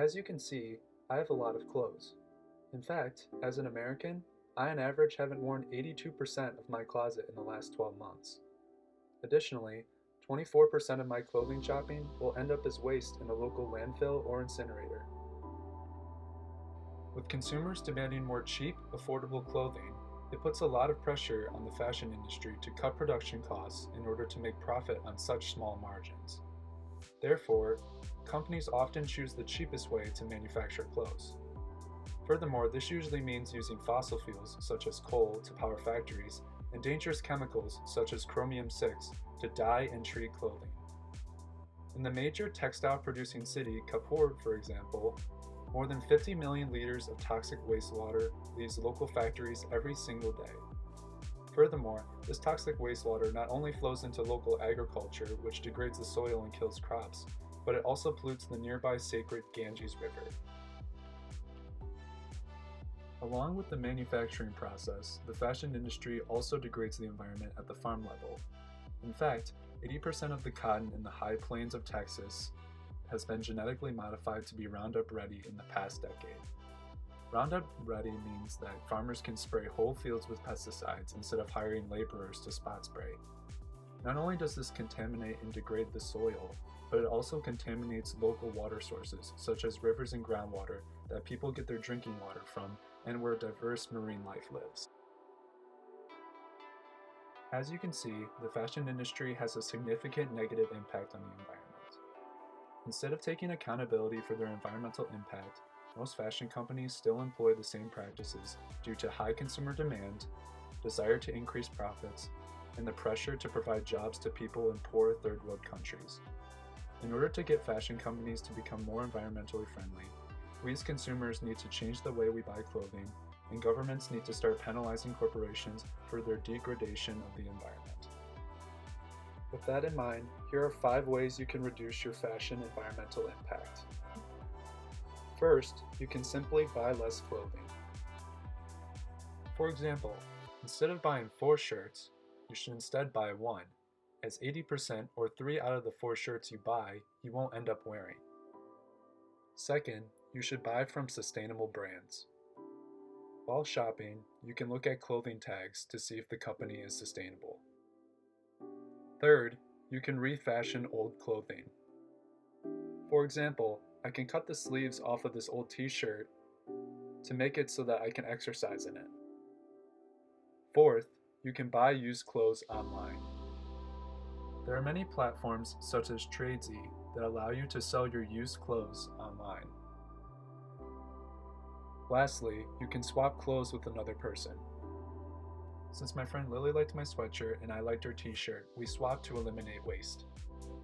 As you can see, I have a lot of clothes. In fact, as an American, I on average haven't worn 82% of my closet in the last 12 months. Additionally, 24% of my clothing shopping will end up as waste in a local landfill or incinerator. With consumers demanding more cheap, affordable clothing, it puts a lot of pressure on the fashion industry to cut production costs in order to make profit on such small margins. Therefore, companies often choose the cheapest way to manufacture clothes. Furthermore, this usually means using fossil fuels such as coal to power factories and dangerous chemicals such as chromium-6 to dye and treat clothing. In the major textile producing city, Kapoor, for example, more than 50 million liters of toxic wastewater leaves local factories every single day. Furthermore, this toxic wastewater not only flows into local agriculture, which degrades the soil and kills crops, but it also pollutes the nearby sacred Ganges River. Along with the manufacturing process, the fashion industry also degrades the environment at the farm level. In fact, 80% of the cotton in the high plains of Texas has been genetically modified to be Roundup Ready in the past decade. Roundup Ready means that farmers can spray whole fields with pesticides instead of hiring laborers to spot spray. Not only does this contaminate and degrade the soil, but it also contaminates local water sources such as rivers and groundwater that people get their drinking water from and where diverse marine life lives. As you can see, the fashion industry has a significant negative impact on the environment. Instead of taking accountability for their environmental impact, most fashion companies still employ the same practices due to high consumer demand, desire to increase profits, and the pressure to provide jobs to people in poor third world countries. In order to get fashion companies to become more environmentally friendly, we as consumers need to change the way we buy clothing, and governments need to start penalizing corporations for their degradation of the environment. With that in mind, here are 5 ways you can reduce your fashion environmental impact. First, you can simply buy less clothing. For example, instead of buying 4 shirts, you should instead buy 1, as 80% or 3 out of the 4 shirts you buy, you won't end up wearing. Second, you should buy from sustainable brands. While shopping, you can look at clothing tags to see if the company is sustainable. Third, you can refashion old clothing. For example, I can cut the sleeves off of this old t-shirt to make it so that I can exercise in it. Fourth, you can buy used clothes online. There are many platforms such as Tradesy that allow you to sell your used clothes online. Lastly, you can swap clothes with another person. Since my friend Lily liked my sweatshirt and I liked her t-shirt, we swapped to eliminate waste.